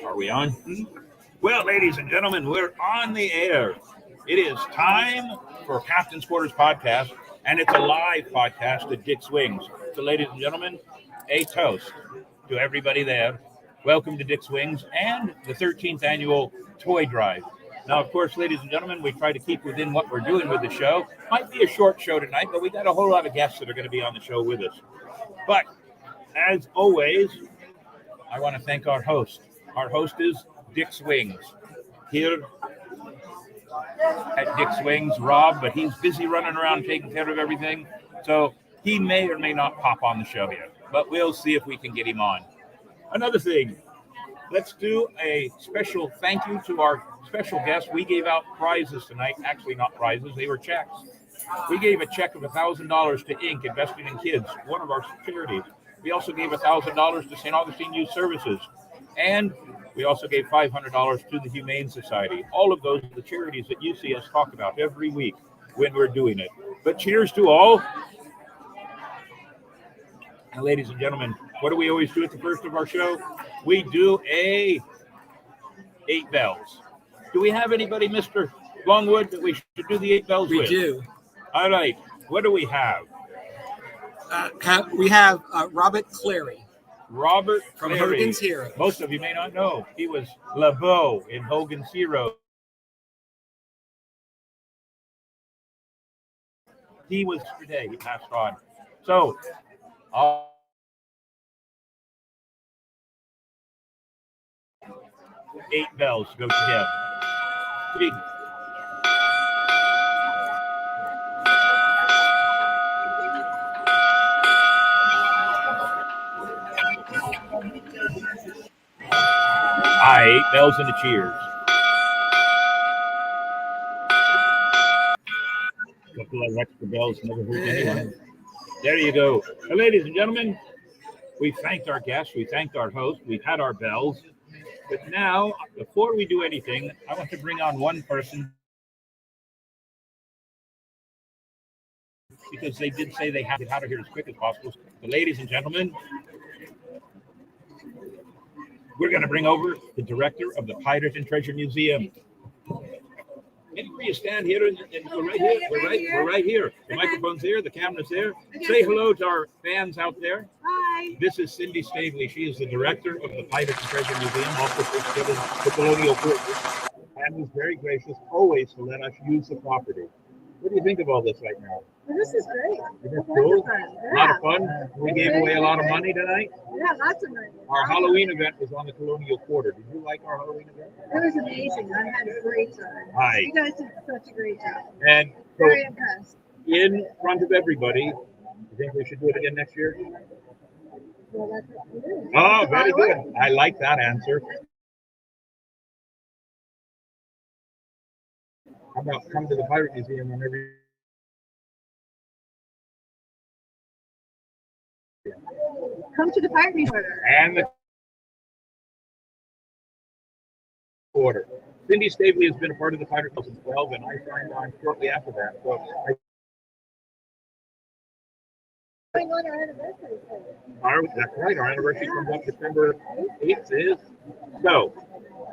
Are we on? Well, ladies and gentlemen, we're on the air. It is time for Captain's Quarters Podcast, and it's a live podcast at Dick's Wings. So, ladies and gentlemen, a toast to everybody there. Welcome to Dick's Wings and the 13th annual toy drive. Now, of course, ladies and gentlemen, we try to keep within what we're doing with the show. Might be a short show tonight, but we got a whole lot of guests that are going to be on the show with us. But, as always, I want to thank our host. Our host is Dick's Wings. Here at Dick's Wings, Rob, but he's busy running around taking care of everything. So he may or may not pop on the show here, but we'll see if we can get him on. Another thing, let's do a special thank you to our special guest. We gave out prizes tonight. Actually, not prizes, they were checks. We gave a check of $1,000 to Inc. Investing in Kids, one of our charities. We also gave $1,000 to St. Augustine Youth Services. And we also gave $500 to the Humane Society. All of those are the charities that you see us talk about every week when we're doing it. But cheers to all. And ladies and gentlemen, what do we always do at the first of our show? We do a 8 bells. Do we have anybody, Mr. Longwood, that we should do the 8 bells with? We do. All right. What do we have? We have Robert Clary. Robert from Clary. Hogan's Heroes. Most of you may not know. He was LeBeau in Hogan's Heroes. He was today. He passed on. So, 8 bells go to him. Three. Aye, 8 bells and a cheers. A couple of extra bells never hurt anyone. There you go. Well, ladies and gentlemen, we thanked our guests. We thanked our host. We've had our bells. But now, before we do anything, I want to bring on one person because they did say they had to get out of here as quick as possible. But ladies and gentlemen, we're going to bring over the director of the Pirate and Treasure Museum. Anywhere you stand here, and we're right here. We're right here. The microphone's here. The camera's there. Say hello to our fans out there. Hi. This is Cindy Stavely. She is the director of the Pirate and Treasure Museum, also given the Colonial Fortress, and is very gracious always to let us use the property. What do you think of all this right now? Well, this is great. Isn't it cool? A lot of fun. We gave away a lot of money tonight. Yeah, lots of money. Our Halloween event was on the Colonial Quarter. Did you like our Halloween event? It was amazing. I had a great time. Hi. You guys did such a great job. And so, Very impressed. in front of everybody, you think we should do it again next year? Well, that's what we do. Oh, very good. I like that answer. How about come to the Pirate Museum whenever you... Come to the Pirate Museum. And the quarter. Cindy Stavely has been a part of the Pirate Club since 12, and I signed on shortly after that. So Going on our anniversary. that's right. Our anniversary comes up December 8th. Is so.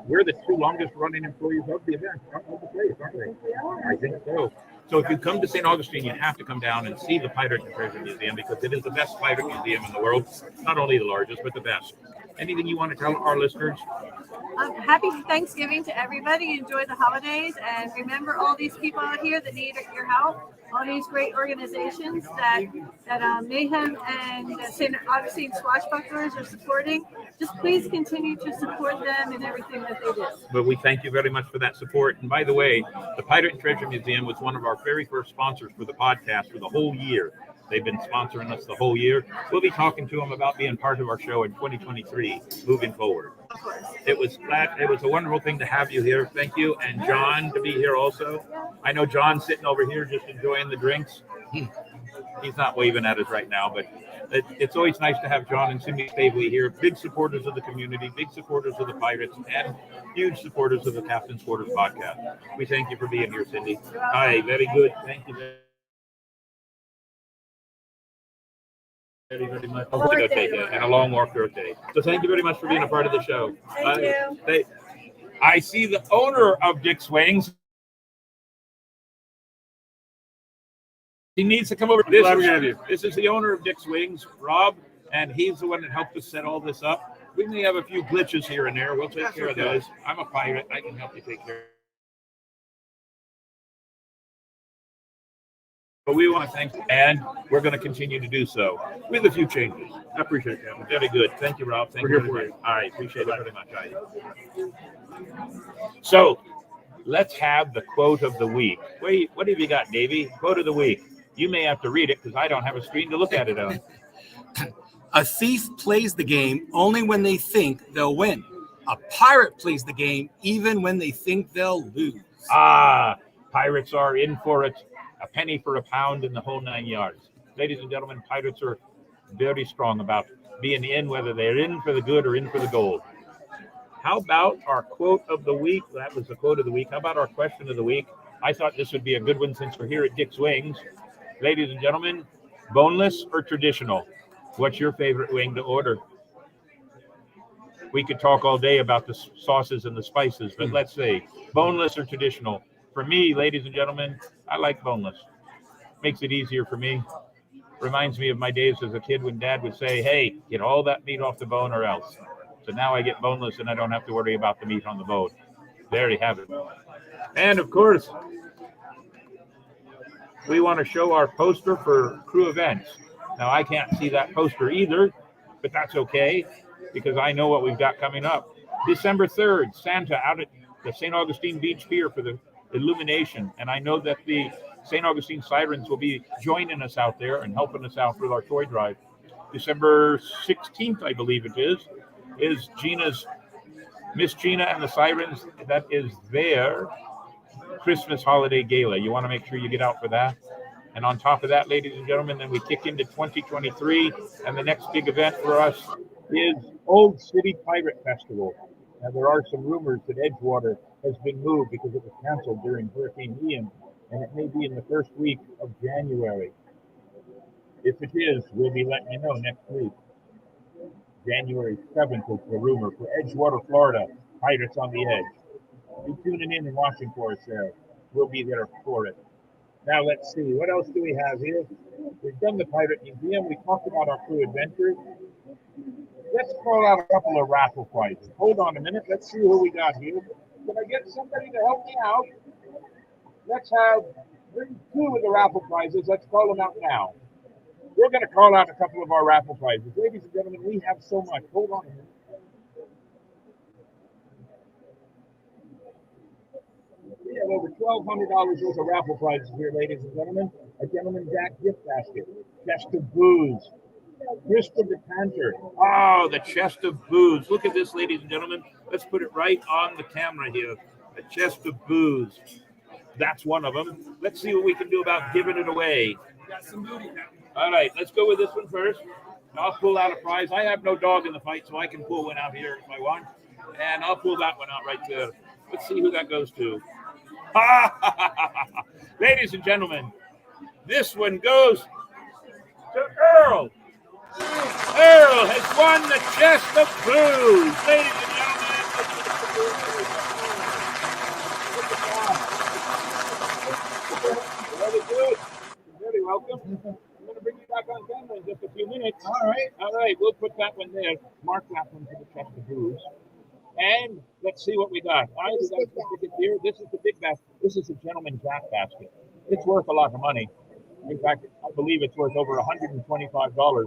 We're the 2 longest running employees of the event, of the place, aren't we? I think so. So if you come to St. Augustine, you have to come down and see the Pirate and Treasure Museum because it is the best pirate museum in the world. Not only the largest, but the best. Anything you want to tell our listeners? Happy Thanksgiving to everybody. Enjoy the holidays, and remember all these people out here that need your help. All these great organizations that Mayhem and St. Augustine Swashbucklers are supporting. Just please continue to support them in everything that they do. But we thank you very much for that support. And by the way, the Pirate and Treasure Museum was one of our very first sponsors for the podcast for the whole year. They've been sponsoring us the whole year. We'll be talking to them about being part of our show in 2023, moving forward. Of course. It was a wonderful thing to have you here. Thank you. And John to be here also. I know John's sitting over here just enjoying the drinks. He's not waving at us right now, but it's always nice to have John and Cindy Stavely here. Big supporters of the community, big supporters of the Pirates, and huge supporters of the Captain's Quarters podcast. We thank you for being here, Cindy. Hi, very good. Thank you very much. And a long walk birthday. So thank you very much for being a part of the show. Thank you. I see the owner of Dick Swings. He needs to come over. This is the owner of Dick's Wings, Rob, and he's the one that helped us set all this up. We may have a few glitches here and there. We'll take care of those. I'm a pirate. I can help you take care of it. But we want to thank you, and we're going to continue to do so with a few changes. I appreciate it, Kevin. Very good. Thank you, Rob. Thank you very much. All right. Appreciate it very much. All right. So let's have the quote of the week. Wait, what have you got, Davey? Quote of the week. You may have to read it because I don't have a screen to look at it on. A thief plays the game only when they think they'll win. A pirate plays the game even when they think they'll lose. Pirates are in for it. A penny for a pound in the whole 9 yards. Ladies and gentlemen, pirates are very strong about being in, whether they're in for the good or in for the gold. How about our quote of the week? That was the quote of the week. How about our question of the week? I thought this would be a good one since we're here at Dick's Wings. Ladies and gentlemen, boneless or traditional? What's your favorite wing to order? We could talk all day about the sauces and the spices, but let's say boneless or traditional. For me, ladies and gentlemen, I like boneless. Makes it easier for me. Reminds me of my days as a kid when Dad would say, hey, get all that meat off the bone or else. So now I get boneless and I don't have to worry about the meat on the bone. There you have it. And of course, we want to show our poster for crew events. Now, I can't see that poster either, but that's okay because I know what we've got coming up. December 3rd, Santa out at the St. Augustine Beach Pier for the illumination. And I know that the St. Augustine Sirens will be joining us out there and helping us out with our toy drive. December 16th, I believe it is Miss Gina and the Sirens. That is their Christmas holiday gala. You want to make sure you get out for that. And on top of that, ladies and gentlemen, then we kick into 2023. And the next big event for us is Old City Pirate Festival. Now, there are some rumors that Edgewater has been moved because it was canceled during Hurricane Ian, and it may be in the first week of January. If it is, we'll be letting you know next week. January 7th is the rumor for Edgewater, Florida, Pirates on the Edge. Be tuning in and watching for us there. We'll be there for it. Now, let's see. What else do we have here? We've done the Pirate Museum. We talked about our crew adventures. Let's call out a couple of raffle prizes. Hold on a minute. Let's see who we got here. Can I get somebody to help me out? Let's bring two of the raffle prizes. Let's call them out now. We're going to call out a couple of our raffle prizes. Ladies and gentlemen, we have so much. Hold on a minute. We have over $1,200 worth of raffle prizes here, ladies and gentlemen. A Gentleman Jack gift basket, chest of booze, Grist of the Canter. Oh, the chest of booze. Look at this, ladies and gentlemen. Let's put it right on the camera here. A chest of booze. That's one of them. Let's see what we can do about giving it away. All right, let's go with this one first. I'll pull out a prize. I have no dog in the fight, so I can pull one out here if I want. And I'll pull that one out right there. Let's see who that goes to. Ladies and gentlemen, this one goes to Earl. Earl has won the chest of booze. Ladies and gentlemen, welcome. I'm going to bring you back on camera in just a few minutes. All right. We'll put that one there. Mark that one for the chest of booze. And let's see what we got. We got a ticket here. This is the big basket. This is a gentleman's jack basket. It's worth a lot of money. In fact, I believe it's worth over $125.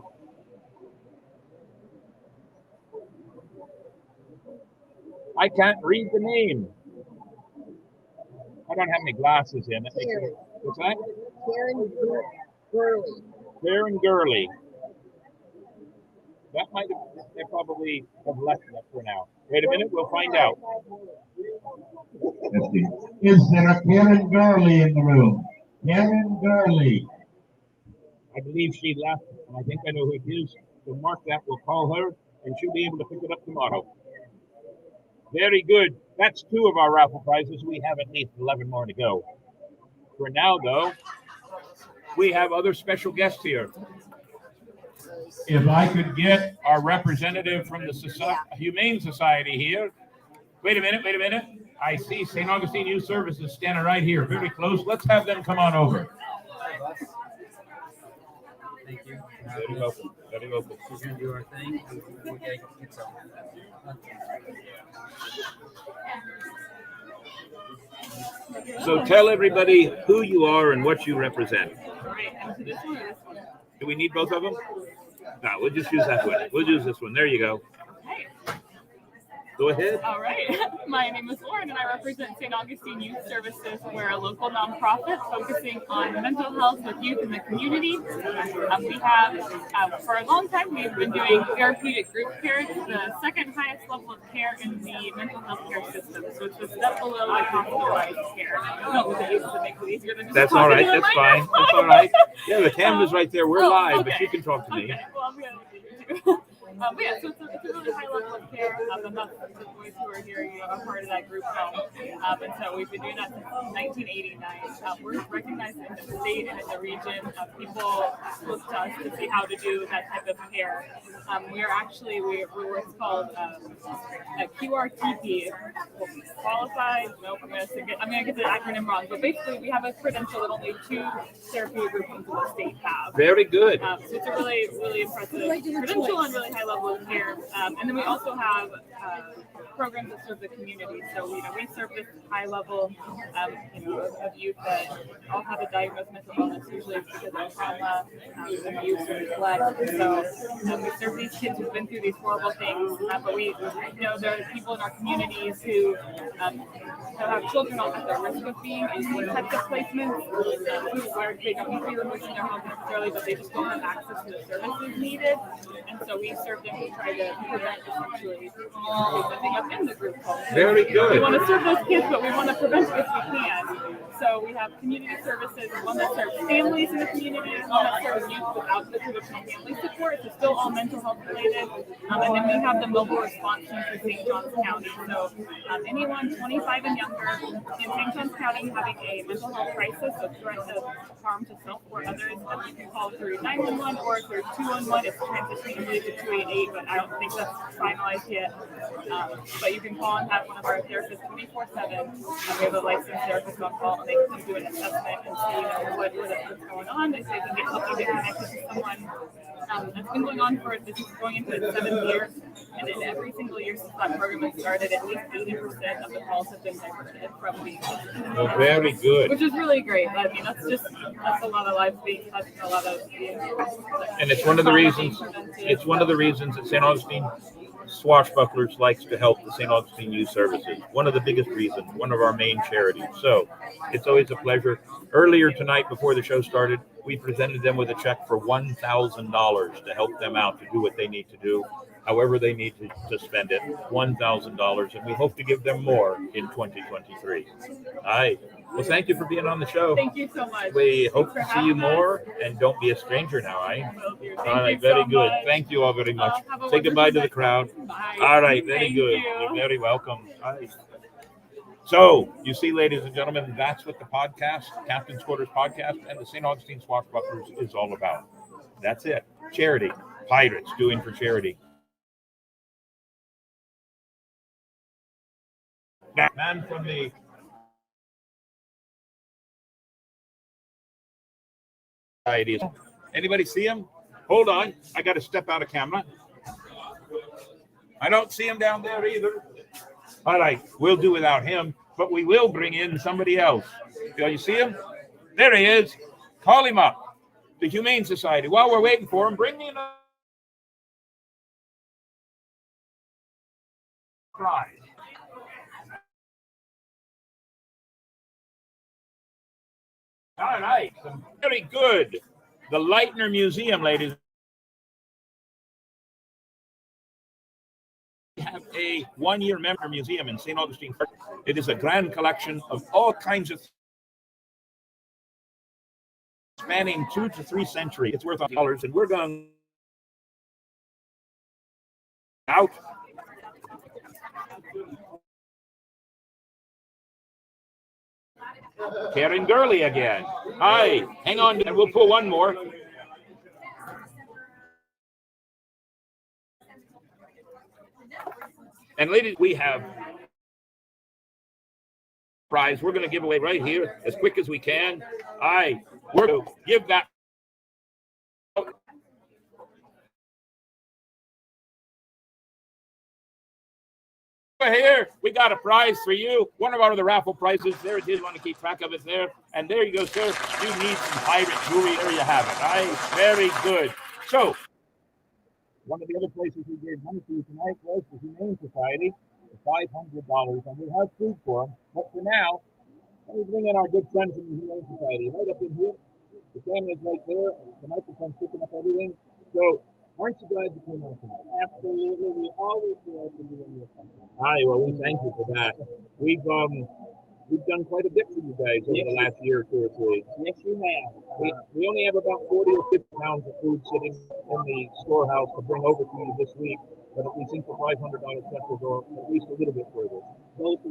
I can't read the name. I don't have any glasses in. What's that? Karen Gurley. That might have, they probably have left that for now. Wait a minute, we'll find out. Is there a Karen Gurley in the room? Karen Gurley. I believe she left, and I think I know who it is. So mark that, we'll call her, and she'll be able to pick it up tomorrow. Very good. That's 2 of our raffle prizes. We have at least 11 more to go. For now, though, we have other special guests here. If I could get our representative from the Humane Society here. Wait a minute. I see St. Augustine Youth Services standing right here, very close. Let's have them come on over. Thank you. Very welcome. We're going to do our thing. We'll get some. So tell everybody who you are and what you represent. Do we need both of them? No, we'll just use that one. We'll use this one. There you go. Go ahead. All right. My name is Lauren, and I represent St. Augustine Youth Services. We're a local nonprofit focusing on mental health with youth in the community. We have, for a long time, we've been doing therapeutic group care. It's the second highest level of care in the mental health care system. So it's a step below like hospitalized care. No, it used to make it easier than just That's all right. That's fine. That's all right. Yeah, the camera's right there. We're live, okay. But you can talk to me. Okay. Well, I'm going to do too. So it's a really high level of care, and that's the boys who are here, are part of that group home. And so we've been doing that since 1989. We're recognized in the state and in the region. People look to us to see how to do that type of care. We're what's called a QRTP, qualified. Nope, I'm gonna get the acronym wrong. But basically, we have a credential that only 2 therapeutic group homes in the state have. Very good. So it's a really, really impressive credential and really high level of care. And then we also have programs that serve the community. So, we serve this high level, of youth that all have a diagnosed mental illness, usually because of trauma, abuse, and neglect. So, we serve these kids who've been through these horrible things. But there are people in our communities who have children at the risk of being in these types of placements, where they don't need to be removed from their homes necessarily, but they just don't have access to the services needed. And so we serve them to try to prevent essentially living up in the group home. Very good. We want to serve those kids, but we want to prevent it if we can. So we have community services, one that serves families in the community, one that serves youth without the traditional family support, so still all mental health related. And then we have the mobile response team for St. Johns County. So anyone 25 and younger in St. Johns County having a mental health crisis, so threat of harm to self or others, you can call through 911 or through 211. It's transitioning to 288, but I don't think that's finalized yet. But you can call and have one of our therapists 24/7. We have a licensed therapist on call, and they can do an assessment and see what's going on. They say they can help you get connected to someone. That's been going on this is going into its 7th year, and in every single year since that program has started, at least 80% of the calls have been diverted from being. Well, very good. Which is really great. I mean, that's a lot of lives being touched, a lot of And it's one of the reasons. It's one of the reasons that St. Augustine Swashbucklers likes to help the St. Augustine Youth Services. One of the biggest reasons, one of our main charities. So it's always a pleasure. Earlier tonight, before the show started, we presented them with a check for $1,000 to help them out to do what they need to do, however they need to spend it, $1,000. And we hope to give them more in 2023. All right. Well, thank you for being on the show. Thank you so much. We hope to see you more, and don't be a stranger now, eh? All right, very good. Thank you all very much. Say goodbye to the crowd. Bye. All right, very good. You're very welcome. All right. So, you see, ladies and gentlemen, that's what the podcast, Captain's Quarters podcast, and the St. Augustine Swashbucklers is all about. That's it. Charity. Pirates doing for charity. Man from the Society. Anybody see him? Hold on. I got to step out of camera. I don't see him down there either. All right. We'll do without him, but we will bring in somebody else. Do you see him? There he is. Call him up. The Humane Society. While we're waiting for him, bring me another prize. All right. Very good. The Leitner Museum, ladies. We have a one-year member museum in St. Augustine. It is a grand collection of all kinds of spanning 2 to 3 centuries. It's worth $100, and we're going out. Karen Gurley again. Hi, hang on, and we'll pull one more. And ladies, we have prize we're going to give away right here as quick as we can. We're going to give that. Here, we got a prize for you. One of our other raffle prizes. There it is. Want to keep track of it there. And there you go, sir. You need some pirate jewelry. There you have it. Very good. So, one of the other places we gave money to tonight was the Humane Society, $500, and we'll have food for them. But for now, let me bring in our good friends from the Humane Society. Right up in here. The camera's right there. The microphone's picking up everything. So, aren't you glad you came out tonight? Absolutely. We always glad to be in your company. Well, we thank you for that. We've done quite a bit for you guys over the last year or 2 or 3. Yes, you have. We only have about 40 or 50 pounds of food sitting in the storehouse to bring over to you this week. But we think the $500 check will go at least a little bit further. Both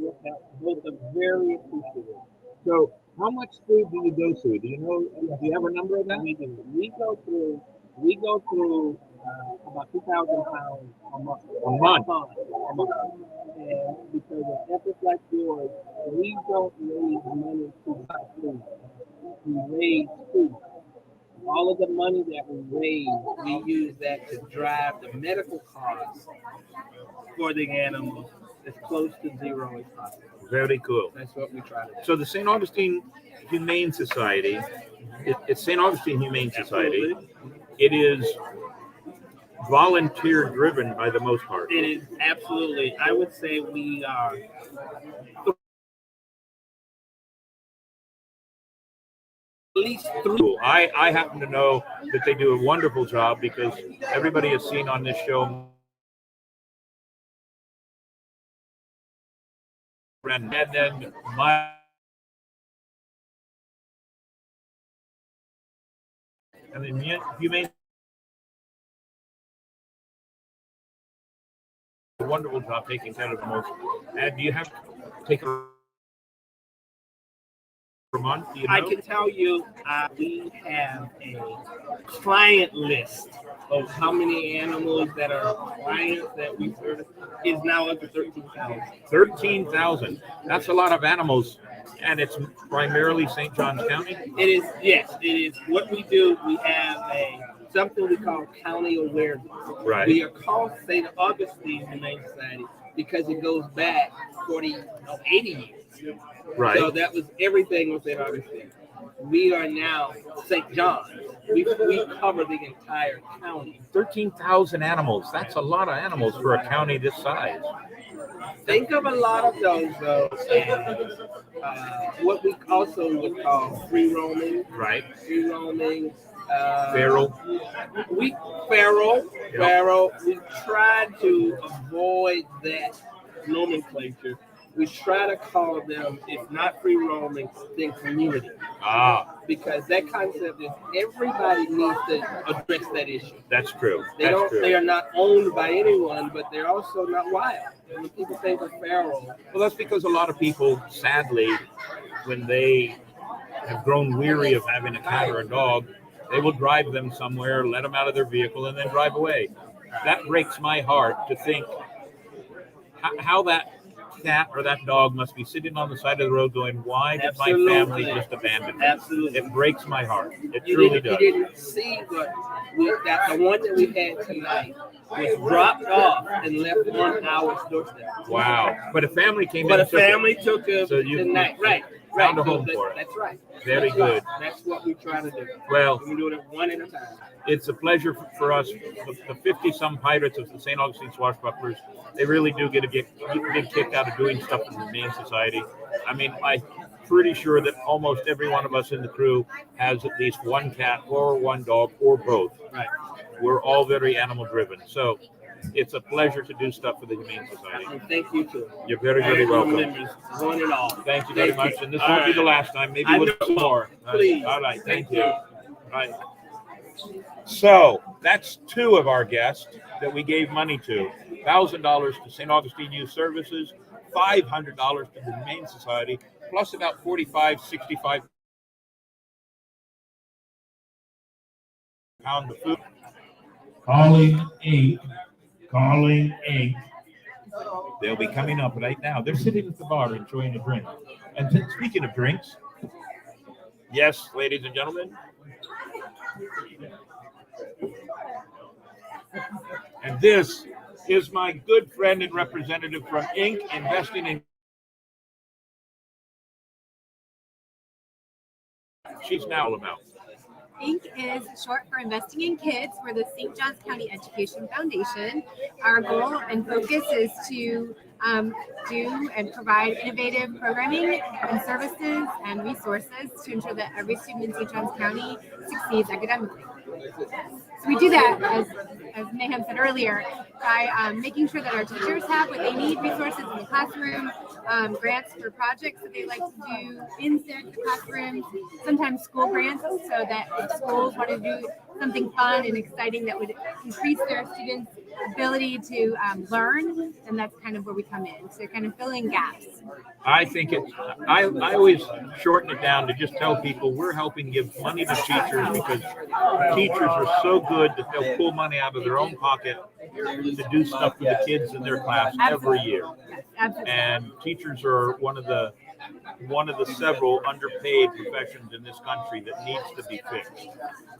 are very appreciative. So, how much food do you go through? Do you have a number of that? We do. We go through about 2,000 pounds a month. A month. And because of efforts like yours, we don't raise money to buy food. We raise food. All of the money that we raise, we use that to drive the medical costs for the animals as close to zero as possible. Very cool. That's what we try to do. So the St. Augustine Humane Society, it's St. Augustine Humane Society. Absolutely. It is volunteer driven by the most part. It is absolutely. I would say we are at least 3. I happen to know that they do a wonderful job because everybody has seen on this show. And then Humane a wonderful job taking care of the most. And do you have to take a per month? Do you know? I can tell you we have a client list of how many animals that are clients that we service is now up to 13,000. 13,000. That's a lot of animals. And it's primarily St. Johns County? It is, yes. It is. What we do, we have something we call county awareness. Right. We are called St. Augustine Humane Society because it goes back 80 years. Right. So that was everything with St. Augustine. We are now St. John's. We cover the entire county. 13,000 animals. That's a lot of animals for a county this size. Think of a lot of those, though, what we also would call free roaming. Right. Free roaming. Feral. Feral. We try to avoid that nomenclature. We try to call them, if not free roaming, then community. Because that concept is everybody needs to address that issue. That's true. They are not owned by anyone, but they're also not wild. When people think of feral. Well, that's because a lot of people, sadly, when they have grown weary of having a cat or a dog, they will drive them somewhere, let them out of their vehicle, and then drive away. That breaks my heart to think how that cat or that dog must be sitting on the side of the road going, why did my family just abandon me? Absolutely. It breaks my heart. It You truly didn't, does. you didn't see what that the one that we had tonight was dropped off and left on our doorstep. Wow. But a family came But in a and took it. family took him So you tonight. Right. found a So home for it. That's right. Very That's good. right. That's what we try to do. Well, We do it one at a time. it's a pleasure for us, the 50-some pirates of the St. Augustine Swashbucklers. They really do get a big kick out of doing stuff in the Humane Society. I mean, I'm pretty sure that almost every one of us in the crew has at least one cat or one dog or both. Right. We're all very animal driven. So it's a pleasure to do stuff for the Humane Society. And thank you too. You're very, very welcome. Members, one and all. Thank you very much. And this won't be the last time. Maybe I we'll know. do more. Please. All right. Thank you. All right. So that's two of our guests that we gave money to. $1,000 to St. Augustine Youth Services, $500 to the Humane Society, plus about 65 pounds of food. Calling 8. Calling 8. They'll be coming up right now. They're sitting at the bar enjoying a drink. And speaking of drinks, yes, ladies and gentlemen, and this is my good friend and representative from Inc. Investing in. She's now all about. Inc. is short for Investing in Kids. We're the St. Johns County Education Foundation. Our goal and focus is to do and provide innovative programming and services and resources to ensure that every student in St. Johns County succeeds academically. So we do that, as Mayhem said earlier, by making sure that our teachers have what they need, resources in the classroom, grants for projects that they like to do inside the classroom, sometimes school grants, so that if schools want to do something fun and exciting that would increase their students' ability to learn, then that's kind of where we come in. So kind of filling gaps. I think I always shorten it down to just tell people we're helping give money to teachers because teachers are so good that they'll pull money out of their own pocket to do stuff for the kids in their class every year. Absolutely. And teachers are one of the several underpaid professions in this country that needs to be fixed.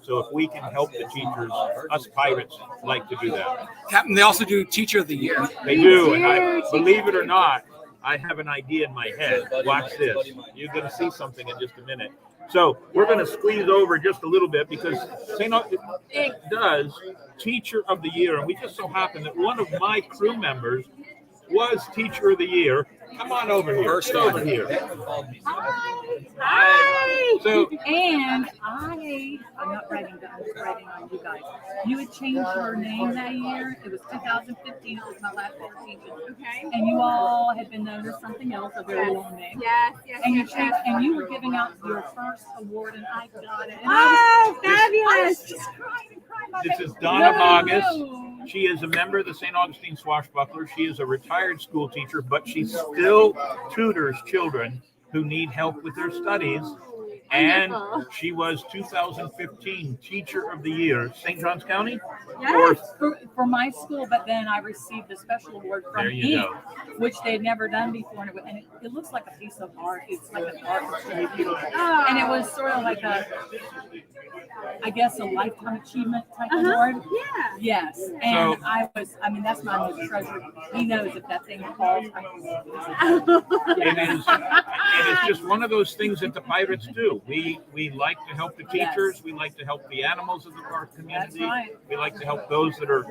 So if we can help the teachers, us pirates like to do that. Captain, they also do Teacher of the Year. They do, and I believe it or not, I have an idea in my head. Watch this. You're going to see something in just a minute. So we're going to squeeze over just a little bit because St. Inc. does Teacher of the Year, and we just so happen that one of my crew members was Teacher of the Year. Come on over here. First over here. Hi. So, and I'm not writing down, I'm just writing on you guys. You had changed your name that year. It was 2015. It was my last rotation. Okay. And you all had been known as something else, a very long name. Yes. And you changed, and you were giving out your first award, and I got it. And Oh, I was fabulous. just crying. this is Donna August. No. She is a member of the St. Augustine Swashbucklers. She is a retired school teacher, but she still tutors children who need help with their studies. And she was 2015 Teacher of the Year, St. Johns County? Yes, for my school, but then I received a special award from There you Inc., which they had never done before, and it looks like a piece of art. It's like an art, it's really beautiful. And it was sort of like a lifetime achievement type award. Yeah. Yes, and that's my most treasured. He knows if that thing falls. It is just one of those things that the pirates do. We like to help the teachers. Yes. We like to help the animals of our community. That's right. We like to help those that are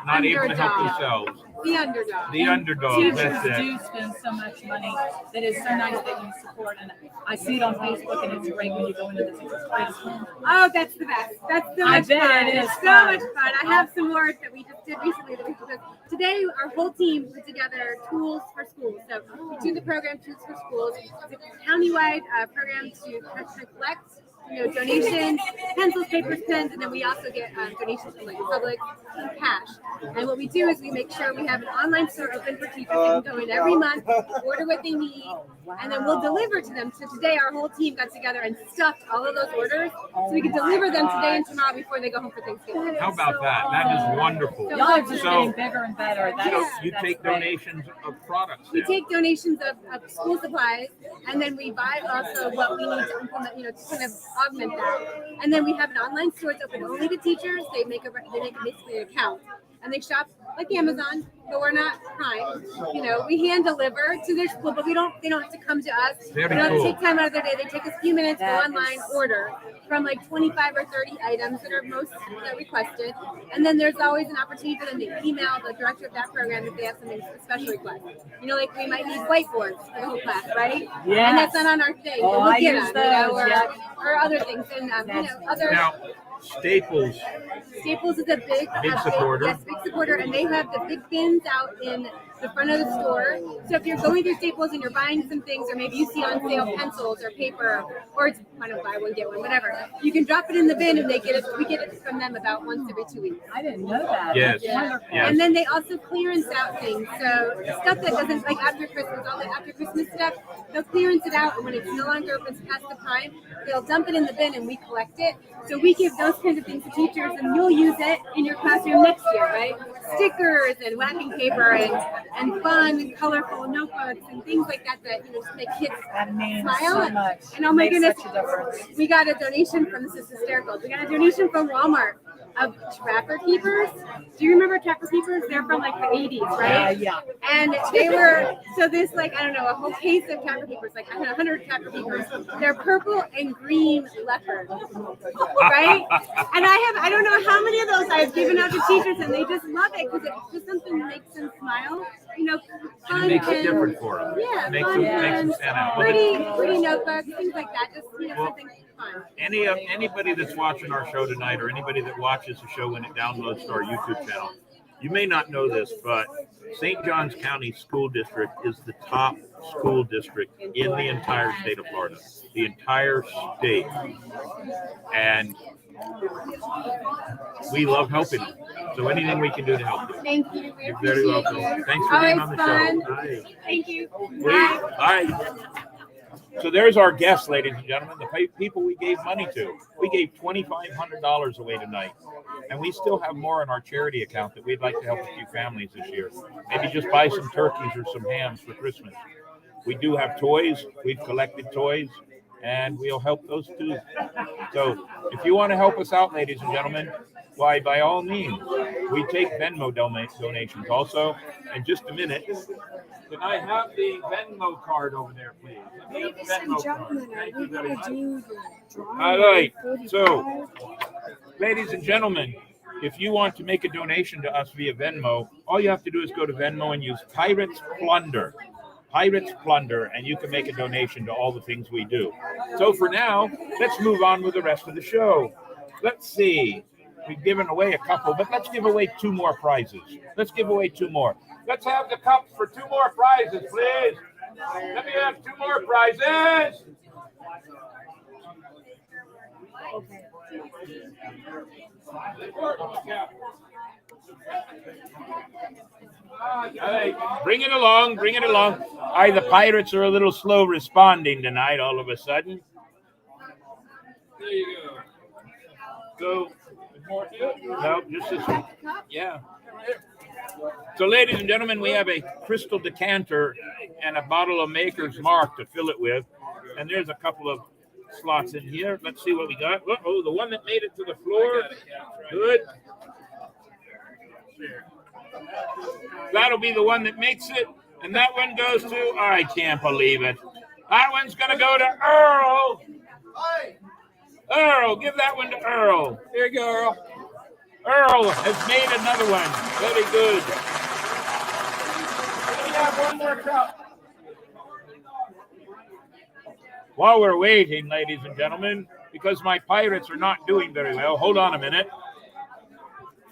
not able to help themselves. The underdog. The underdog. Teachers That's it. do spend so much money that it's so nice that you support, and I see it on Facebook, and it's great when you go into the teachers' classroom. Oh, that's the best. That's so I much bet fun. it is It's so fun. much fun. I have some work that we just did recently that we did. Today, our whole team put together Tools for Schools. So we do the program Tools for Schools. It's a countywide program to collect donations, pencils, papers, pens, and then we also get donations from like public and cash. And what we do is we make sure we have an online store open for teachers. They can go in every month, order what they need, and then we'll deliver to them. So today our whole team got together and stuffed all of those orders so we can deliver them today and tomorrow before they go home for Thanksgiving. How about that? That is wonderful. Y'all are just So, getting bigger and better. you That's take great. donations of products. We then. take donations of school supplies, and then we buy also what we need to implement, to kind of augment that. And then we have an online store that's open only to teachers. They make basically an account, and they shop like Amazon, but we're not Prime. We hand deliver to their school, but they don't have to come to us. Very they don't have cool. to take time out of their day. They take a few minutes, go That online, order from like 25 or 30 items that are most requested. And then there's always an opportunity for them to email the director of that program if they have something special request. Like we might need whiteboards for the whole class, right? Yes. And that's not on our thing. Oh, We'll I get use them, those, yeah. or other things. And, other. Now, Staples. Staples is a big supporter. Yes, big supporter, and they have the big bins out in the front of the store. So if you're going through Staples and you're buying some things, or maybe you see on sale pencils or paper, or it's kind of buy one get one, whatever, you can drop it in the bin, and we get it from them about once every 2 weeks. I didn't know that. Yes. That's wonderful. Yes. And then they also clearance out things. So stuff that doesn't, like after Christmas, all the after Christmas stuff, they'll clearance it out, and when it's no longer open past the time, they'll dump it in the bin and we collect it. So we give those kinds of things to teachers, and you'll use it in your classroom next year, right? Stickers and wrapping paper and fun and colorful notebooks and things like that just make kids That means smile. so much. And oh my Makes goodness, such a difference. we got a donation from, this is hysterical, we got a donation from Walmart of Trapper Keepers. Do you remember Trapper Keepers? They're from like the 80s, right? Yeah. And they were, so this a whole case of Trapper Keepers, like 100 Trapper Keepers. They're purple and green leopard, right? And I don't know how many of those I've given out to teachers, and they just love it because it's just something that makes them smile. Fun It makes it and- different for them. Yeah, Makes fun them and stand out. pretty notebooks, things like that. Just something fun. Anybody that's watching our show tonight, or anybody that watches the show when it downloads to our YouTube channel, you may not know this, but St. Johns County School District is the top school district in the entire state of Florida. The entire state. And we love helping you. So anything we can do to help you. Thank you. We You're very appreciate welcome. you. Thanks for being on the Always show. fun. Hi. Thank you. Bye. So there's our guests, ladies and gentlemen, the people we gave money to. We gave $2,500 away tonight. And we still have more in our charity account that we'd like to help a few families this year. Maybe just buy some turkeys or some hams for Christmas. We do have toys. We've collected toys. And we'll help those too. So if you want to help us out, ladies and gentlemen, why, by all means, we take Venmo donations also. In just a minute, can I have the Venmo card over there, please? Ladies and gentlemen, are we going to do the drawing? All right. So, ladies and gentlemen, if you want to make a donation to us via Venmo, all you have to do is go to Venmo and use Pirates Plunder. Pirates Plunder, and you can make a donation to all the things we do. So for now, let's move on with the rest of the show. Let's see. We've given away a couple, but let's give away 2 more prizes. Let's give away 2 more. Let's have the cups for 2 more prizes, please. Let me have 2 more prizes. Hey, bring it along, bring it along. The pirates are a little slow responding tonight all of a sudden. There you go. So, more to it? No, just this one. Yeah. So, ladies and gentlemen, we have a crystal decanter and a bottle of Maker's Mark to fill it with. And there's a couple of slots in here. Let's see what we got. Oh, the one that made it to the floor. Good. That'll be the one that makes it. And that one goes to, I can't believe it. That one's going to go to Earl. Earl, give that one to Earl. Here you go, Earl. Earl has made another one. Very good. We have one more cup. While we're waiting, ladies and gentlemen, because my pirates are not doing very well, hold on a minute.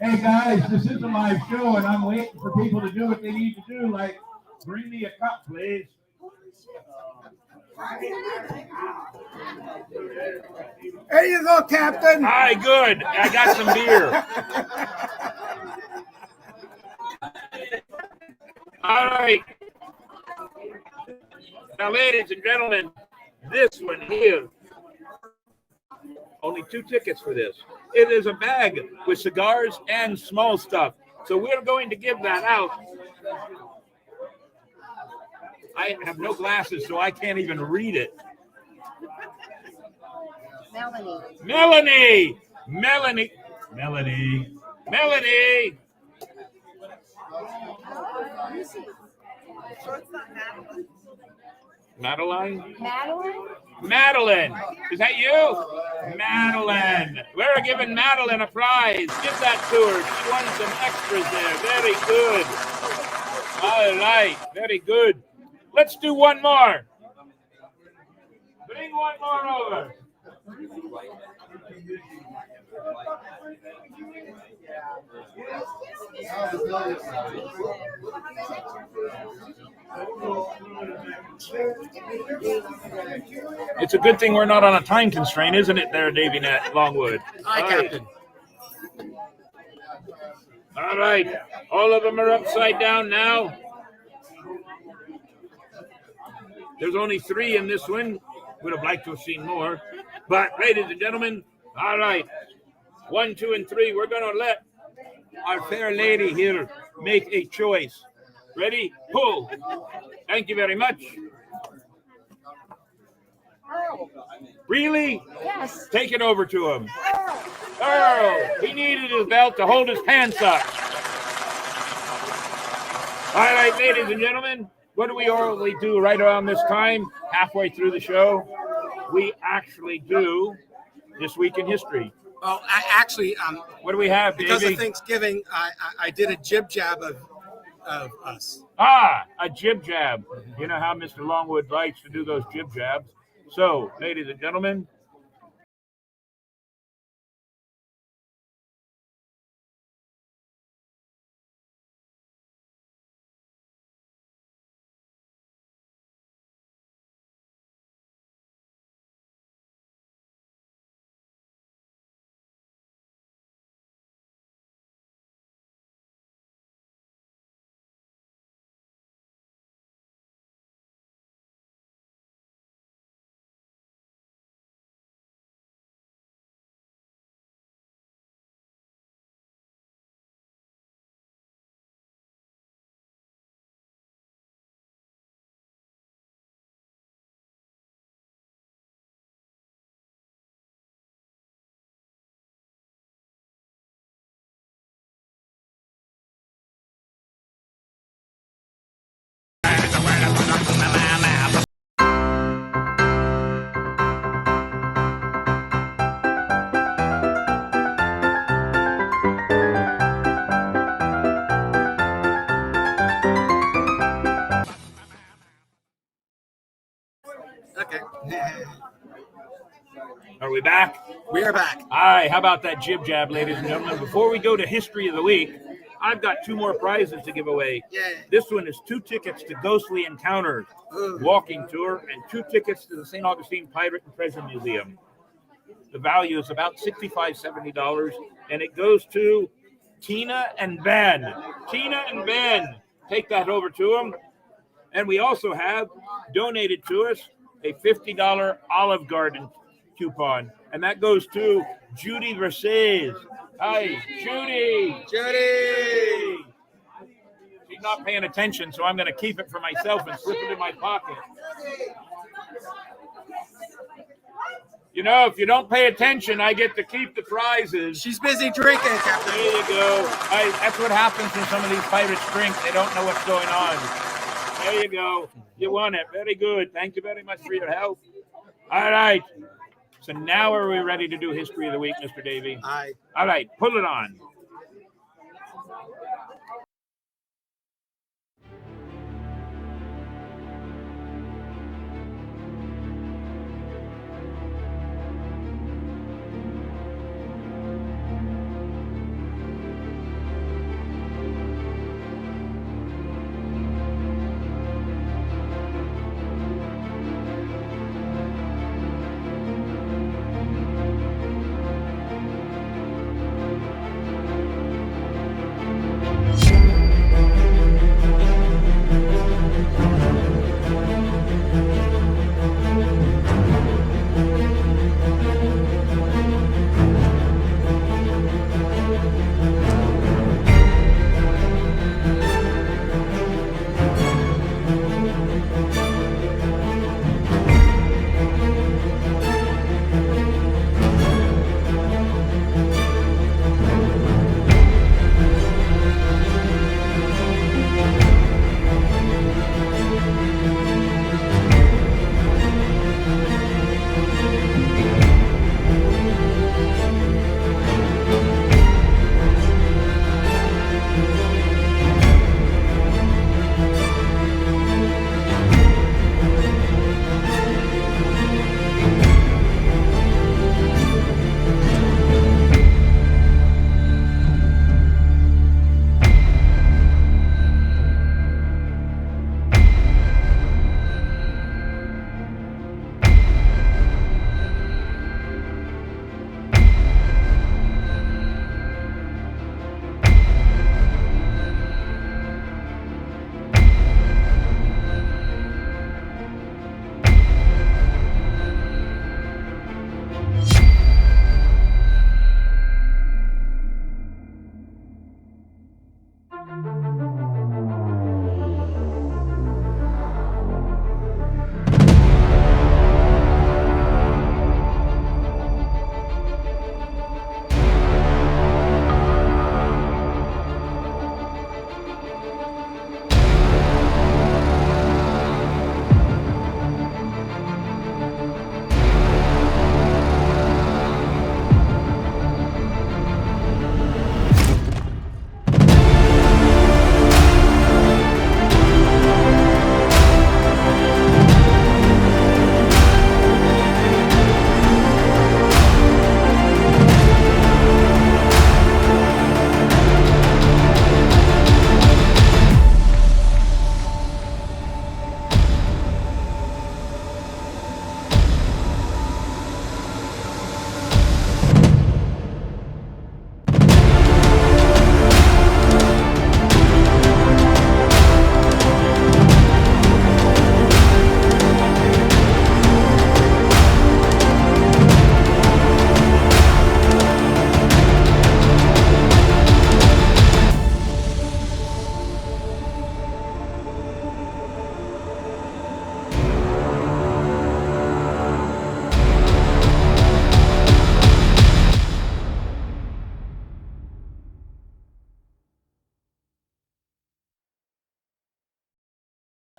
Hey guys, this is a live show and I'm waiting for people to do what they need to do, like bring me a cup, please. There you go, Captain. Hi, good. I got some beer. All right. Now, ladies and gentlemen, this one here. Only 2 tickets for this. It is a bag with cigars and small stuff. So we're going to give that out. I have no glasses, so I can't even read it. Melanie. Madeline. Is that you? Madeline. We're giving Madeline a prize. Give that to her. She won some extras there. Very good. All right. Very good. Let's do one more. Bring one more over. It's a good thing we're not on a time constraint, isn't it there, Davey Longwood? Hi, Captain. All right. All of them are upside down now. There's only 3 in this one. Would have liked to have seen more. But, ladies and gentlemen, all right. 1, 2, and 3. We're going to let our fair lady here make a choice. Ready? Pull. Thank you very much. Really? Yes. Take it over to him. Earl, he needed his belt to hold his pants up. All right, ladies and gentlemen, what do we normally do right around this time, halfway through the show? We actually do This Week in History. Well, actually, what do we have, because Davey? of Thanksgiving, I did a jib jab of us. A jib jab. You know how Mr. Longwood likes to do those jib jabs. So, ladies and gentlemen, Okay. are we back? We are back. All right, how about that jib jab, ladies and gentlemen? Before we go to History of the Week, I've got 2 more prizes to give away. Yeah. This one is 2 tickets to Ghostly Encounters walking tour and 2 tickets to the St. Augustine Pirate and Treasure Museum. The value is about $65, $70, and it goes to Tina and Ben. Tina and Ben, take that over to them. And we also have donated to us a $50 Olive Garden coupon, and that goes to Judy Versailles. Hi, Judy. Judy. She's not paying attention, so I'm going to keep it for myself and slip it in my pocket. You know, if you don't pay attention, I get to keep the prizes. She's busy drinking, Captain. There you go. That's what happens when some of these pirates drink. They don't know what's going on. There you go. You won it. Very good. Thank you very much for your help. All right. So now are we ready to do History of the Week, Mr. Davey? Aye. All right. Pull it on.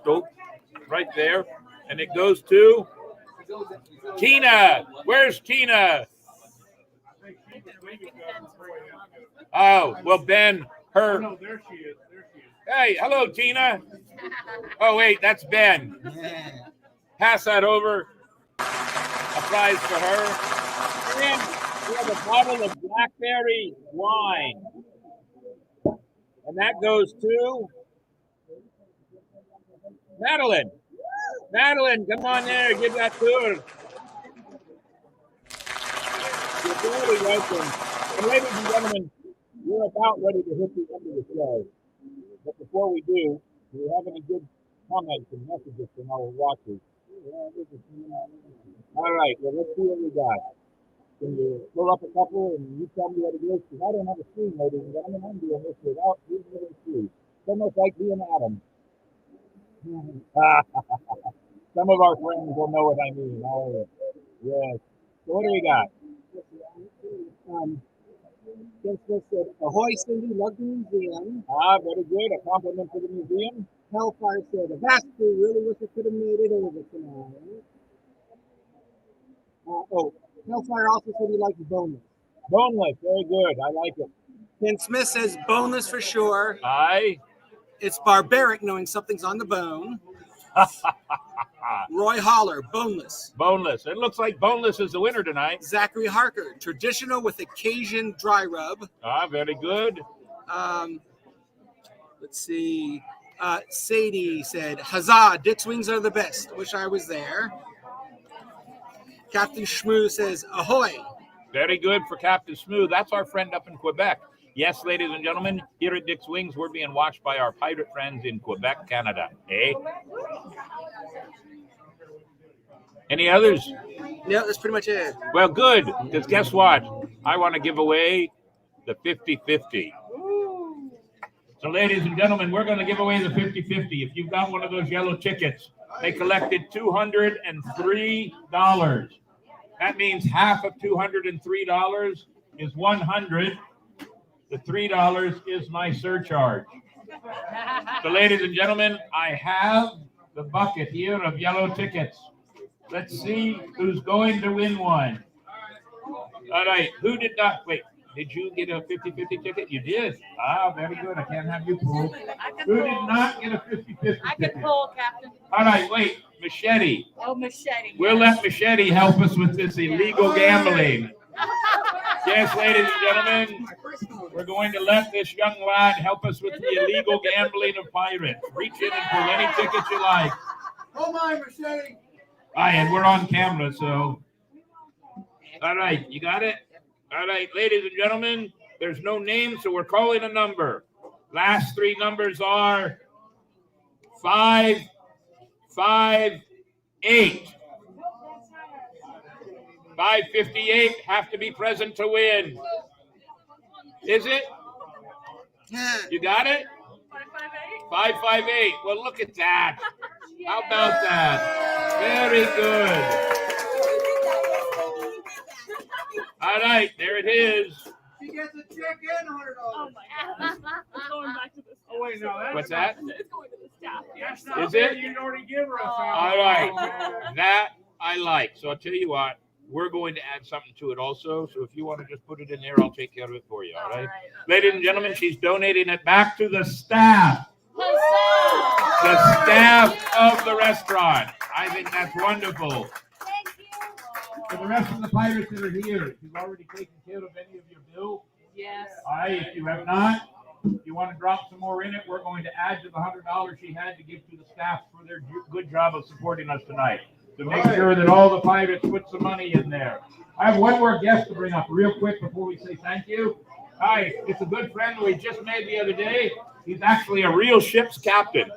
pedestal right there. And it goes to Tina. Where's Tina? Oh, well, Ben, her. No, there she is. Hey, hello, Tina. Oh, wait, that's Ben. Pass that over. A prize for her. And we have a bottle of blackberry wine. And that goes to Madeline. Madeline, come on there. Give that to her. You're very welcome. And ladies and gentlemen, we're about ready to hit the end of the show. But before we do we have any good comments and messages from our watchers? All right, well, let's see what we got. Can you pull up a couple and you tell me what it is? Because I don't have a screen, ladies and gentlemen. I'm doing this without using it in screen. It's almost like being Adam. Some of our friends will know what I mean. Oh, yes. So what do we got? This said, Ahoy, Cindy, love the museum. Ah, very good. A compliment to the museum. Hellfire said, Avast crew, really wish I could have made it over tonight. Hellfire also said he likes boneless. Boneless, very good. I like it. Ken Smith says boneless for sure. Aye. It's barbaric knowing something's on the bone. Roy Holler, boneless. Boneless. It looks like boneless is the winner tonight. Zachary Harker, traditional with occasion dry rub. Ah, very good. Let's see. Sadie said, huzzah, Dick's wings are the best. Wish I was there. Captain Shmoo says, ahoy. Very good for Captain Smooth. That's our friend up in Quebec. Yes, ladies and gentlemen, here at Dick's Wings, we're being watched by our pirate friends in Quebec, Canada. Eh? Any others? No, that's pretty much it. Well, good, because guess what? I want to give away the 50-50. So, ladies and gentlemen, we're going to give away the 50-50. If you've got one of those yellow tickets, they collected $203. That means half of $203 is $100. The $3 is my surcharge. So, ladies and gentlemen, I have the bucket here of yellow tickets. Let's see who's going to win one. All right, who did not? Wait, did you get a 50-50 ticket? You did. Ah, very good. I can't have you pull. Who did not get a 50-50 I ticket? can pull, Captain. All right, wait, Machete. Oh, machete. We'll let Machete help us with this illegal gambling. Yes, ladies and gentlemen, we're going to let this young lad help us with the illegal gambling of pirates. Reach in and pull any tickets you like. Oh my, Machete. Aye, and we're on camera, so. All right, you got it? All right, ladies and gentlemen, there's no name, so we're calling a number. Last three numbers are 558. 558 have to be present to win. Is it? Yeah. You got it? 558. Well, look at that. How about that? Very good. All right, there it is. She gets a check and $100. Oh my gosh. It's going back to this. Oh wait, no, that's What's that? It's going to the staff. That's not Is fair. it? You'd already give her a $1,000. All right. That I like. So I'll tell you what, we're going to add something to it also. So if you want to just put it in there, I'll take care of it for you. All right. Ladies and gentlemen, she's donating it back to the staff. The staff of the restaurant. I think that's wonderful. For the rest of the pirates that are here, if you've already taken care of any of your bills, Yes. if you have not, if you want to drop some more in it, we're going to add to the $100 she had to give to the staff for their good job of supporting us tonight. To make sure that all the pirates put some money in there. I have one more guest to bring up real quick before we say thank you. Hi, it's a good friend we just made the other day. He's actually a real ship's captain.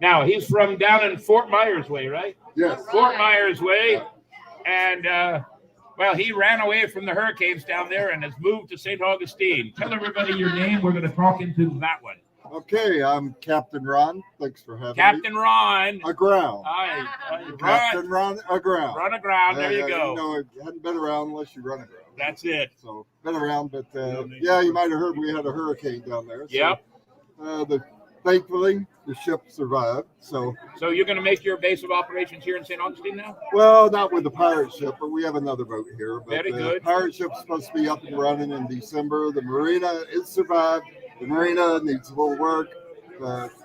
Now, he's from down in Fort Myers Way, right? Yes. Fort Myers Way. And, well, he ran away from the hurricanes down there and has moved to St. Augustine. Tell everybody your name. We're going to talk into that one. Okay, I'm Captain Ron. Thanks for having me. Captain Ron. Aground. Hi. Captain Ron Aground. Run aground. There you go. You know, it hadn't been around unless you run aground. That's it. So, been around, but yeah, you might have heard we had a hurricane down there. So, Yep. The thankfully, the ship survived. So you're going to make your base of operations here in St. Augustine now? well, not with the pirate ship, but we have another boat here. But Very the good. pirate ship's supposed to be up and running in December. The marina, it survived. The marina needs a little work.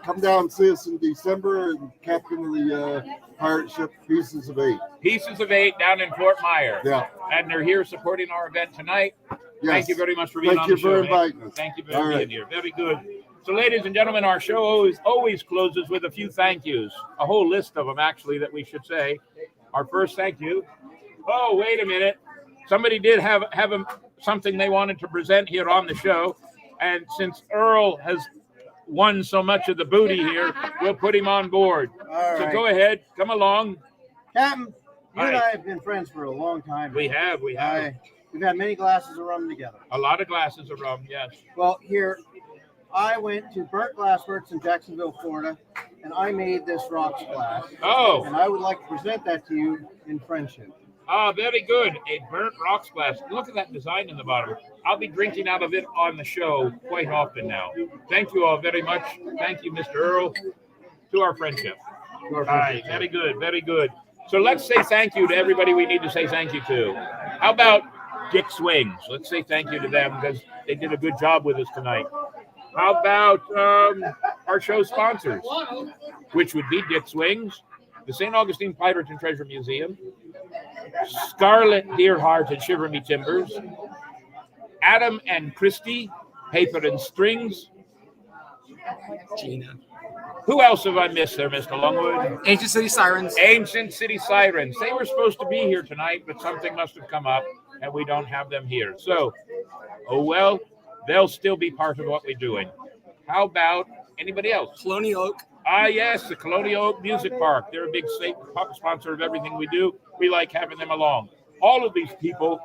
Come down and see us in December and captain of the pirate ship Pieces of Eight. Pieces of Eight down in Fort Myer. Yeah. And they're here supporting our event tonight. Yes. Thank you very much for being on the show. Thank you for inviting us. Thank you for All being right. here. Very good. So, ladies and gentlemen, our show always closes with a few thank yous. A whole list of them, actually, that we should say. Our first thank you. Oh, wait a minute. Somebody did have something they wanted to present here on the show. And since Earl has won so much of the booty here, we'll put him on board. All so right. go ahead. Come along. Captain, you and Hi. I have been friends for a long time. We have. We've had many glasses of rum together. A lot of glasses of rum, yes. Well, here, I went to Burnt Glass Works in Jacksonville, Florida, and I made this rocks glass. Oh. And I would like to present that to you in friendship. Ah, very good. A burnt rocks glass. Look at that design in the bottom. I'll be drinking out of it on the show quite often now. Thank you all very much. Thank you, Mr. Earl, to our friendship. All right, very good, very good. So let's say thank you to everybody we need to say thank you to. How about Dick Swings? Let's say thank you to them because they did a good job with us tonight. How about our show sponsors, which would be Dick Swings, the St. Augustine Pirate and Treasure Museum, Scarlet Deer Heart and Shiver Me Timbers, Adam and Christy, Paper and Strings, Gina. Who else have I missed there, Mr. Longwood? Ancient City Sirens. Ancient City Sirens. They were supposed to be here tonight, but something must have come up, and we don't have them here. So, oh well, they'll still be part of what we're doing. How about anybody else? Colonial Oak. Ah, yes, the Colonial Oak Music Park. They're a big sponsor of everything we do. We like having them along. All of these people,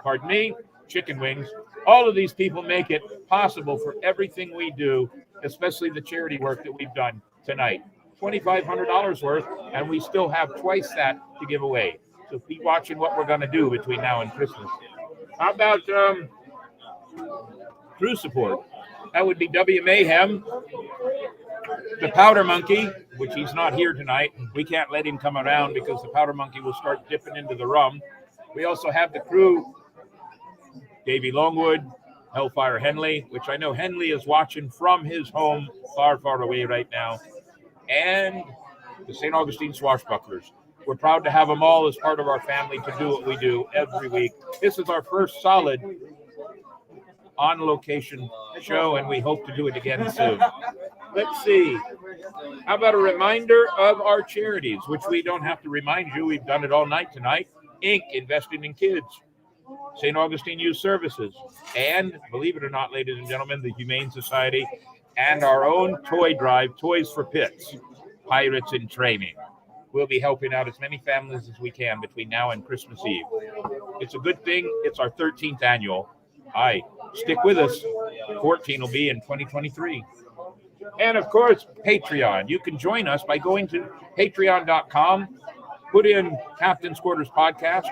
pardon me, chicken wings, all of these people make it possible for everything we do, especially the charity work that we've done tonight. $2,500 worth, and we still have twice that to give away. So keep watching what we're going to do between now and Christmas. How about crew support? That would be W. Mayhem, the Powder Monkey, which he's not here tonight. We can't let him come around because the Powder Monkey will start dipping into the rum. We also have the crew, Davey Longwood, Hellfire Henley, which I know Henley is watching from his home far, far away right now, and the St. Augustine Swashbucklers. We're proud to have them all as part of our family to do what we do every week. This is our first solid on-location show, and we hope to do it again soon. Let's see. How about a reminder of our charities, which we don't have to remind you. We've done it all night tonight. Inc., investing in kids. St. Augustine Youth Services. And, believe it or not, ladies and gentlemen, the Humane Society and our own toy drive, Toys for Pits, Pirates in Training. We'll be helping out as many families as we can between now and Christmas Eve. It's a good thing. It's our 13th annual. Stick with us. 14 will be in 2023. And, of course, Patreon. You can join us by going to patreon.com, put in Captain's Quarters Podcast,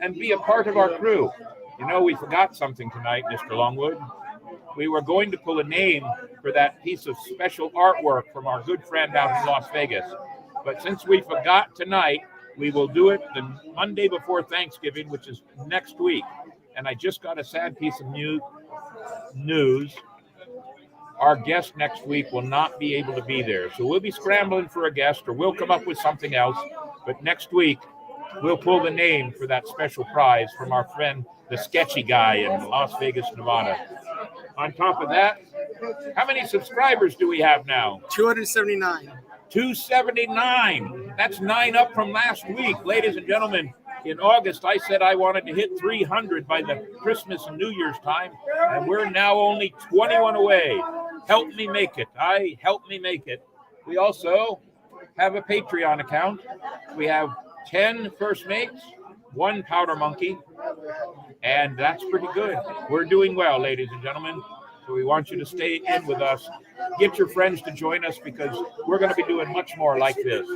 and be a part of our crew. You know, we forgot something tonight, Mr. Longwood. We were going to pull a name for that piece of special artwork from our good friend out in Las Vegas. But since we forgot tonight, we will do it the Monday before Thanksgiving, which is next week. And I just got a sad piece of news. Our guest next week will not be able to be there. So we'll be scrambling for a guest, or we'll come up with something else. But next week, we'll pull the name for that special prize from our friend, the sketchy guy in Las Vegas, Nevada. On top of that, how many subscribers do we have now? 279. 279. That's 9 up from last week. Ladies and gentlemen, in August, I said I wanted to hit 300 by the Christmas and New Year's time, and we're now only 21 away. Help me make it. Help me make it. We also have a Patreon account. We have 10 First Mates, 1 Powder Monkey, and that's pretty good. We're doing well, ladies and gentlemen. So we want you to stay in with us. Get your friends to join us because we're going to be doing much more like this.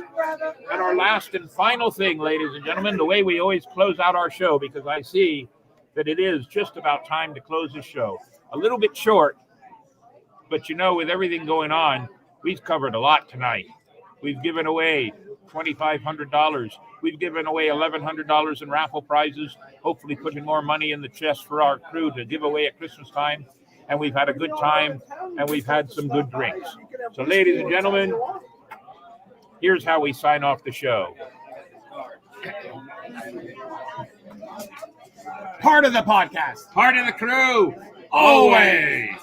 And our last and final thing, ladies and gentlemen, the way we always close out our show, because I see that it is just about time to close this show. A little bit short, But with everything going on, we've covered a lot tonight. We've given away $2,500. We've given away $1,100 in raffle prizes, hopefully putting more money in the chest for our crew to give away at Christmas time. And we've had a good time, and we've had some good drinks. So, ladies and gentlemen, here's how we sign off the show. Part of the podcast. Part of the crew, always.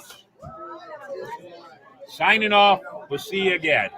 Signing off. We'll see you again.